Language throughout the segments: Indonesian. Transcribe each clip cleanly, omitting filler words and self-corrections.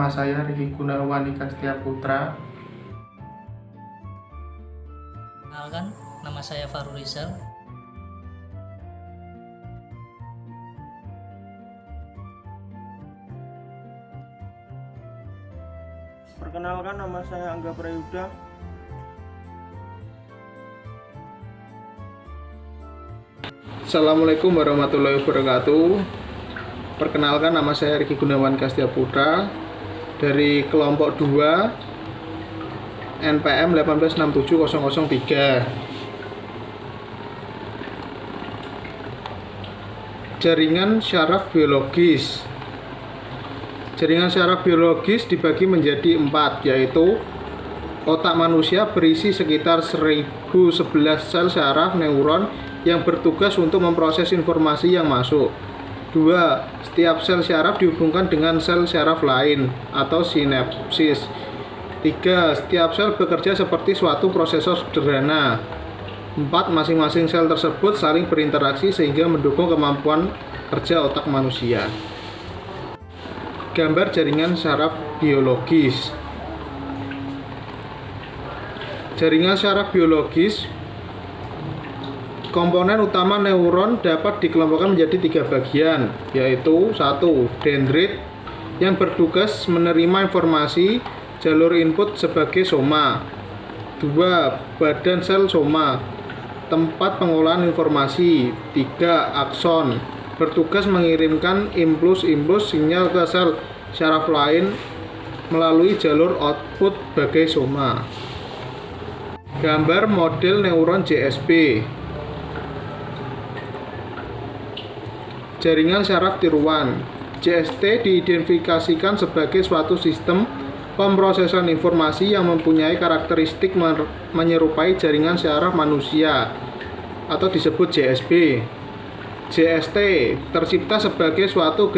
nama saya Riki Gunawan Ikastia Putra. Perkenalkan, nama saya Farul Rizal. Perkenalkan, nama saya Angga Prayuda. Assalamualaikum warahmatullahi wabarakatuh. Perkenalkan, nama saya Riki Gunawan Ikastia Putra dari kelompok 2 NPM 1867003. Jaringan syaraf biologis. Jaringan syaraf biologis dibagi menjadi 4, yaitu otak manusia berisi sekitar 1011 sel syaraf neuron yang bertugas untuk memproses informasi yang masuk. 2. Setiap sel syaraf dihubungkan dengan sel syaraf lain atau sinapsis. 3. Setiap sel bekerja seperti suatu prosesor sederhana. 4. Masing-masing sel tersebut saling berinteraksi sehingga mendukung kemampuan kerja otak manusia. Gambar jaringan syaraf biologis. Jaringan syaraf biologis, komponen utama neuron dapat dikelompokkan menjadi 3 bagian, yaitu 1. Dendrit yang bertugas menerima informasi jalur input sebagai soma. 2. Badan sel soma, tempat pengolahan informasi. 3. Akson, bertugas mengirimkan impuls sinyal ke sel syaraf lain melalui jalur output bagai soma. Gambar model neuron JSP. Jaringan syaraf tiruan. JST diidentifikasikan sebagai suatu sistem pemrosesan informasi yang mempunyai karakteristik menyerupai jaringan syaraf manusia atau disebut JSP. JST tercipta sebagai suatu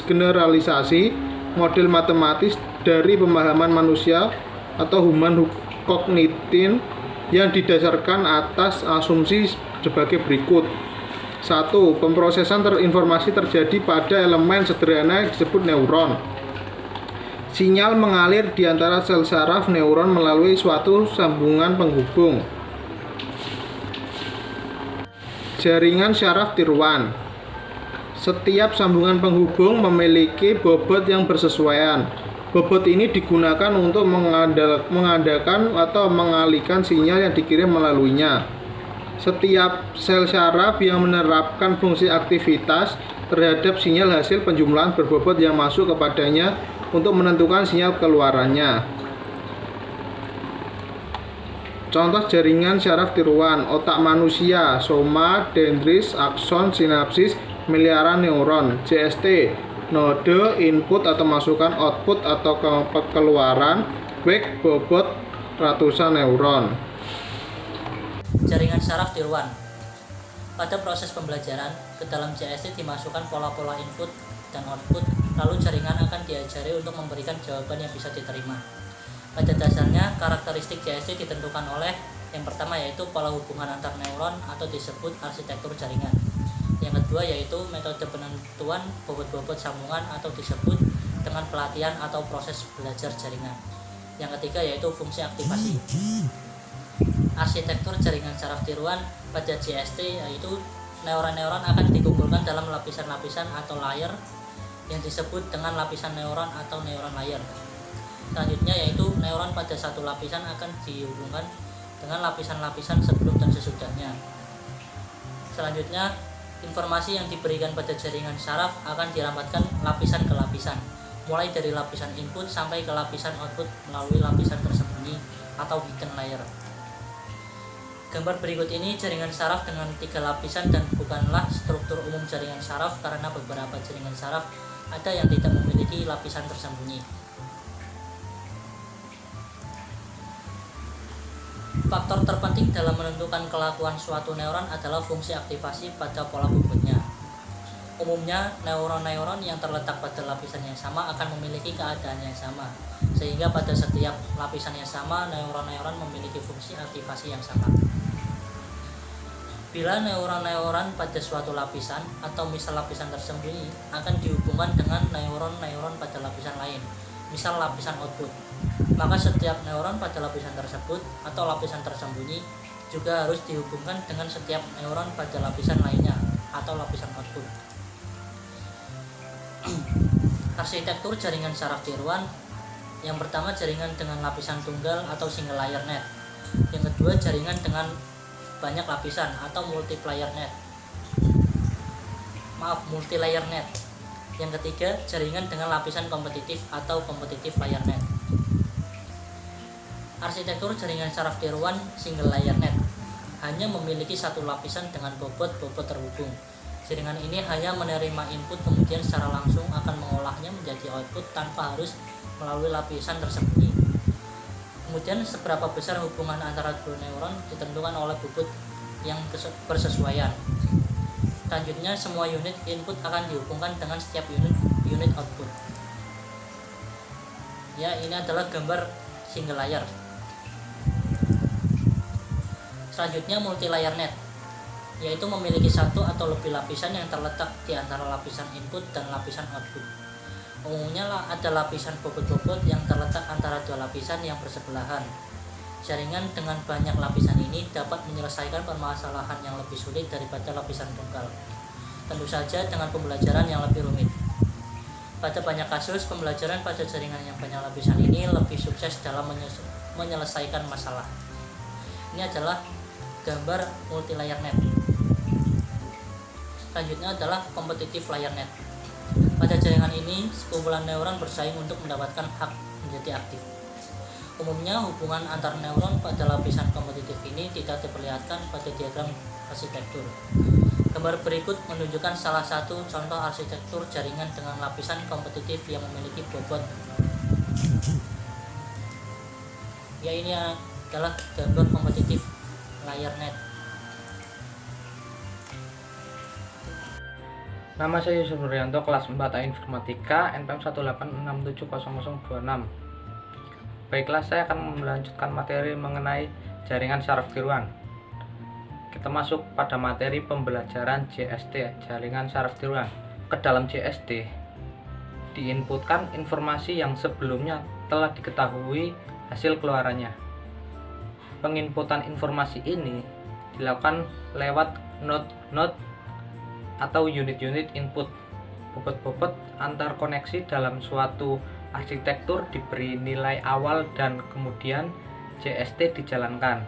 generalisasi model matematis dari pemahaman manusia atau human cognition yang didasarkan atas asumsi sebagai berikut. 1. Pemrosesan informasi terjadi pada elemen sederhana yang disebut neuron. Sinyal mengalir di antara sel syaraf neuron melalui suatu sambungan penghubung. Jaringan syaraf tiruan. Setiap sambungan penghubung memiliki bobot yang bersesuaian. Bobot ini digunakan untuk mengadakan atau mengalihkan sinyal yang dikirim melaluinya. Setiap sel syaraf yang menerapkan fungsi aktivitas terhadap sinyal hasil penjumlahan berbobot yang masuk kepadanya untuk menentukan sinyal keluarannya. Contoh jaringan syaraf tiruan: otak manusia, soma, dendrit, akson, sinapsis, miliaran neuron. JST, node, input atau masukan, output atau keluaran, wake, bobot, ratusan neuron. Jaringan syaraf tiruan. Pada proses pembelajaran, ke dalam JST dimasukkan pola-pola input dan output, lalu jaringan akan diajari untuk memberikan jawaban yang bisa diterima. Pada dasarnya, karakteristik JST ditentukan oleh yang pertama yaitu pola hubungan antar neuron atau disebut arsitektur jaringan. Yang kedua yaitu metode penentuan bobot-bobot sambungan atau disebut dengan pelatihan atau proses belajar jaringan. Yang ketiga yaitu fungsi aktivasi. Arsitektur jaringan syaraf tiruan pada JST yaitu neuron-neuron akan dikumpulkan dalam lapisan-lapisan atau layer yang disebut dengan lapisan neuron atau neuron layer. Selanjutnya yaitu neuron pada satu lapisan akan dihubungkan dengan lapisan-lapisan sebelum dan sesudahnya. Selanjutnya, informasi yang diberikan pada jaringan syaraf akan dirampatkan lapisan ke lapisan, mulai dari lapisan input sampai ke lapisan output melalui lapisan tersembunyi atau hidden layer. Gambar berikut ini jaringan syaraf dengan 3 lapisan dan bukanlah struktur umum jaringan syaraf karena beberapa jaringan syaraf ada yang tidak memiliki lapisan tersembunyi. Faktor terpenting dalam menentukan kelakuan suatu neuron adalah fungsi aktivasi pada pola bobotnya. Umumnya, neuron-neuron yang terletak pada lapisan yang sama akan memiliki keadaan yang sama, sehingga pada setiap lapisan yang sama, neuron-neuron memiliki fungsi aktivasi yang sama. Bila neuron-neuron pada suatu lapisan atau misal lapisan tersembunyi akan dihubungkan dengan neuron-neuron pada lapisan lain, misal lapisan output. Maka setiap neuron pada lapisan tersebut atau lapisan tersembunyi juga harus dihubungkan dengan setiap neuron pada lapisan lainnya atau lapisan output. Arsitektur jaringan saraf tiruan. Yang pertama, jaringan dengan lapisan tunggal atau single layer net. Yang kedua, jaringan dengan banyak lapisan atau multi layer net. Yang ketiga, jaringan dengan lapisan kompetitif atau competitive layer net. Arsitektur jaringan saraf tiruan single layer net hanya memiliki satu lapisan dengan bobot-bobot terhubung. Jaringan ini hanya menerima input kemudian secara langsung akan mengolahnya menjadi output tanpa harus melalui lapisan tersembunyi. Kemudian seberapa besar hubungan antara dua neuron ditentukan oleh bobot yang bersesuaian. Selanjutnya, semua unit input akan dihubungkan dengan setiap unit output. Ya, ini adalah gambar single layer. Selanjutnya, multi layer net, yaitu memiliki satu atau lebih lapisan yang terletak di antara lapisan input dan lapisan output. Umumnya ada lapisan bobot-bobot yang terletak antara dua lapisan yang bersebelahan. Jaringan dengan banyak lapisan ini dapat menyelesaikan permasalahan yang lebih sulit daripada lapisan tunggal. Tentu saja dengan pembelajaran yang lebih rumit. Pada banyak kasus, pembelajaran pada jaringan yang banyak lapisan ini lebih sukses dalam menyelesaikan masalah. Ini adalah gambar multi layer net. Selanjutnya adalah competitive layer net. Pada jaringan ini, sekumpulan neuron bersaing untuk mendapatkan hak menjadi aktif. Umumnya, hubungan antar neuron pada lapisan kompetitif ini tidak diperlihatkan pada diagram arsitektur. Gambar berikut menunjukkan salah satu contoh arsitektur jaringan dengan lapisan kompetitif yang memiliki bobot. Ya, ini adalah gambar kompetitif layer net. Nama saya Yusuf Nuryanto, kelas 4A Informatika, NPM 186670026. Baiklah, saya akan melanjutkan materi mengenai jaringan saraf tiruan. Kita masuk pada materi pembelajaran JST, jaringan saraf tiruan. Ke dalam JST diinputkan informasi yang sebelumnya telah diketahui hasil keluarannya. Penginputan informasi ini dilakukan lewat node atau unit-unit input. Bobot-bobot antar koneksi dalam suatu arsitektur diberi nilai awal dan kemudian JST dijalankan.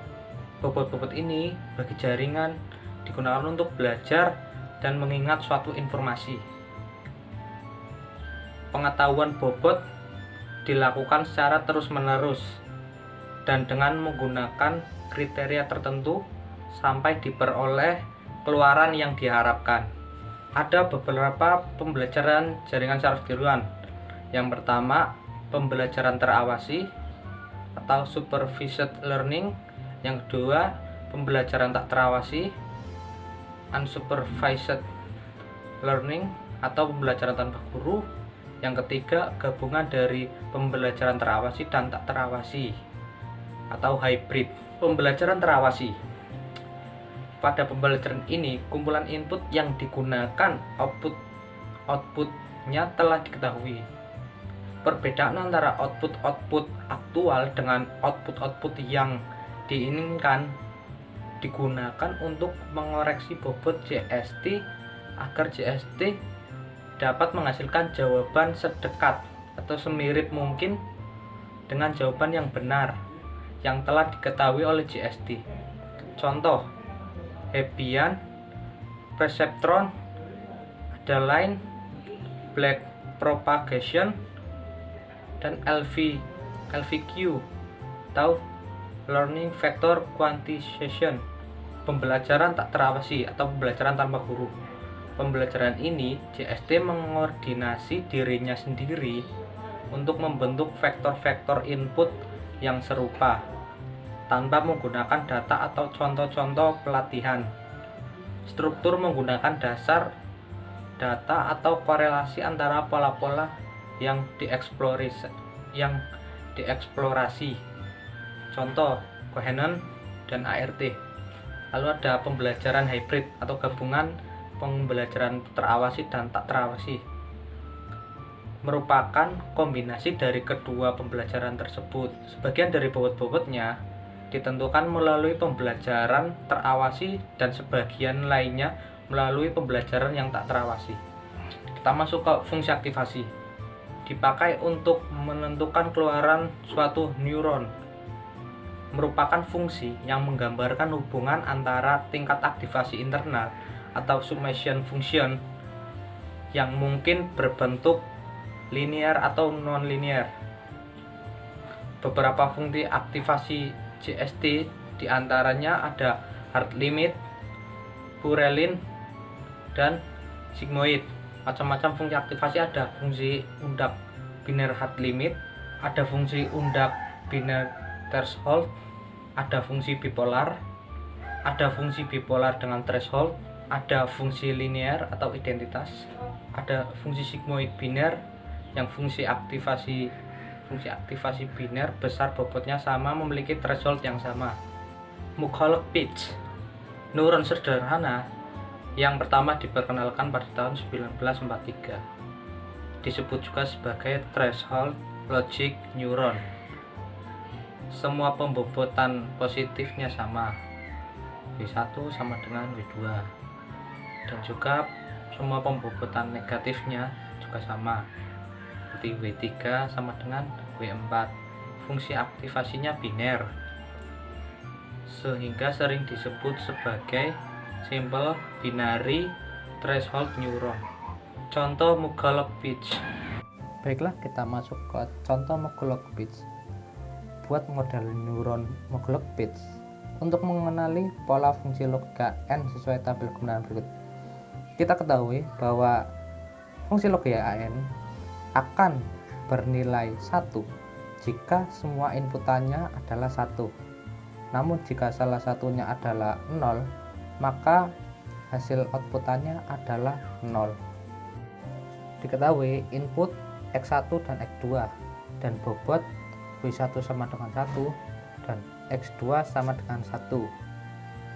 Bobot-bobot ini bagi jaringan digunakan untuk belajar dan mengingat suatu informasi. Pengetahuan bobot dilakukan secara terus-menerus dan dengan menggunakan kriteria tertentu sampai diperoleh keluaran yang diharapkan. Ada beberapa pembelajaran jaringan saraf tiruan. Yang pertama, pembelajaran terawasi atau supervised learning. Yang kedua, pembelajaran tak terawasi, unsupervised learning atau pembelajaran tanpa guru. Yang ketiga, gabungan dari pembelajaran terawasi dan tak terawasi atau hybrid. Pembelajaran terawasi. Pada pembelajaran ini, kumpulan input yang digunakan outputnya telah diketahui. Perbedaan antara output aktual dengan output yang diinginkan digunakan untuk mengoreksi bobot JST agar JST dapat menghasilkan jawaban sedekat atau semirip mungkin dengan jawaban yang benar yang telah diketahui oleh JST. Contoh, Hebbian, perceptron, ada line, black propagation, dan LVQ atau learning vector quantization. Pembelajaran tak terawasi atau pembelajaran tanpa guru. Pembelajaran ini JST mengordinasi dirinya sendiri untuk membentuk vektor-vektor input yang serupa tanpa menggunakan data atau contoh-contoh pelatihan. Struktur menggunakan dasar data atau korelasi antara pola-pola yang dieksplorasi. Contoh, Cohen dan ART. Lalu ada pembelajaran hybrid atau gabungan pembelajaran terawasi dan tak terawasi. merupakan kombinasi dari kedua pembelajaran tersebut. Sebagian dari bobot-bobotnya ditentukan melalui pembelajaran terawasi dan sebagian lainnya melalui pembelajaran yang tak terawasi. Kita masuk ke fungsi aktivasi. Dipakai untuk menentukan keluaran suatu neuron. Merupakan fungsi yang menggambarkan hubungan antara tingkat aktivasi internal atau summation function yang mungkin berbentuk linear atau non-linear. Beberapa fungsi aktivasi JST diantaranya ada heart limit, purelin, dan sigmoid. Macam-macam fungsi aktivasi, ada fungsi undak biner heart limit, ada fungsi undak biner threshold, ada fungsi bipolar, ada fungsi bipolar dengan threshold, ada fungsi linear atau identitas, ada fungsi sigmoid biner yang fungsi aktivasi biner besar bobotnya sama memiliki threshold yang sama. Mukholuk pitch, neuron sederhana yang pertama diperkenalkan pada tahun 1943, disebut juga sebagai threshold logic neuron. Semua pembobotan positifnya sama, W1 sama dengan W2, dan juga semua pembobotan negatifnya juga sama, seperti W3 sama dengan W4. Fungsi aktivasinya biner, sehingga sering disebut sebagai simple binary threshold neuron. Contoh Mukholuk pitch. Baiklah, kita masuk ke contoh Mukholuk pitch. Buat model neuron Mukholuk pitch untuk mengenali pola fungsi logika n sesuai tabel kebenaran berikut. Kita ketahui bahwa fungsi logika n akan bernilai 1 jika semua inputannya adalah 1. Namun jika salah satunya adalah 0, maka hasil outputannya adalah 0. Diketahui input X1 dan X2 dan bobot W1 sama dengan 1 dan X2 sama dengan 1.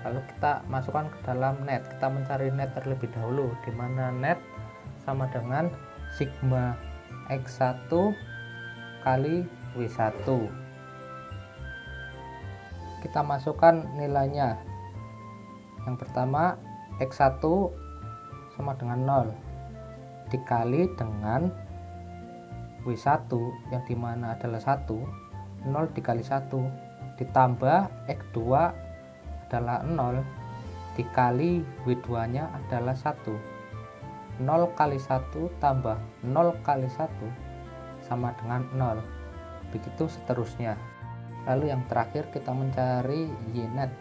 Lalu kita masukkan ke dalam net. Kita mencari net terlebih dahulu, di mana net sama dengan sigma X1 kali W1. Kita masukkan nilainya. Yang pertama, X1 sama dengan 0 dikali dengan W1 yang dimana adalah 1, 0 dikali 1 ditambah X2 adalah 0 dikali W2 nya adalah 1. 0 kali 1 tambah 0 kali 1 sama dengan 0. Begitu seterusnya. Lalu yang terakhir kita mencari Y-net,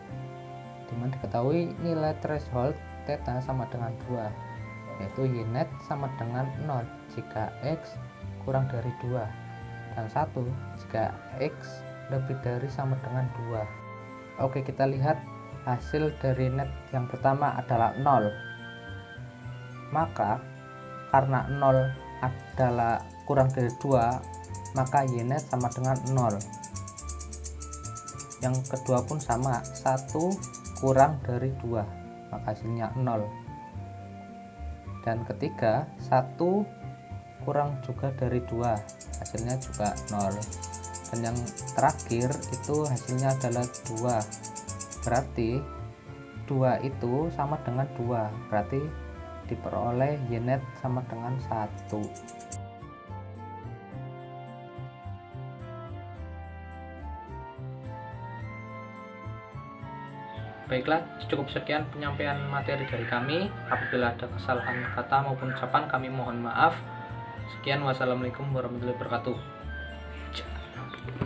dimana diketahui nilai threshold theta sama dengan 2, yaitu Y-net sama dengan 0 jika X kurang dari 2 dan 1 jika X lebih dari sama dengan 2. Oke, kita lihat hasil dari net yang pertama adalah 0. Maka karena 0 adalah kurang dari 2, maka Y-net sama dengan 0. Yang kedua pun sama, 1 kurang dari 2, maka hasilnya 0. Dan ketiga, 1 kurang juga dari 2, hasilnya juga 0. Dan yang terakhir itu hasilnya adalah 2. Berarti 2 itu sama dengan 2, berarti diperoleh Y-net sama dengan 1. Baiklah, cukup sekian penyampaian materi dari kami. Apabila ada kesalahan kata maupun ucapan, kami mohon maaf. Sekian, wassalamualaikum warahmatullahi wabarakatuh.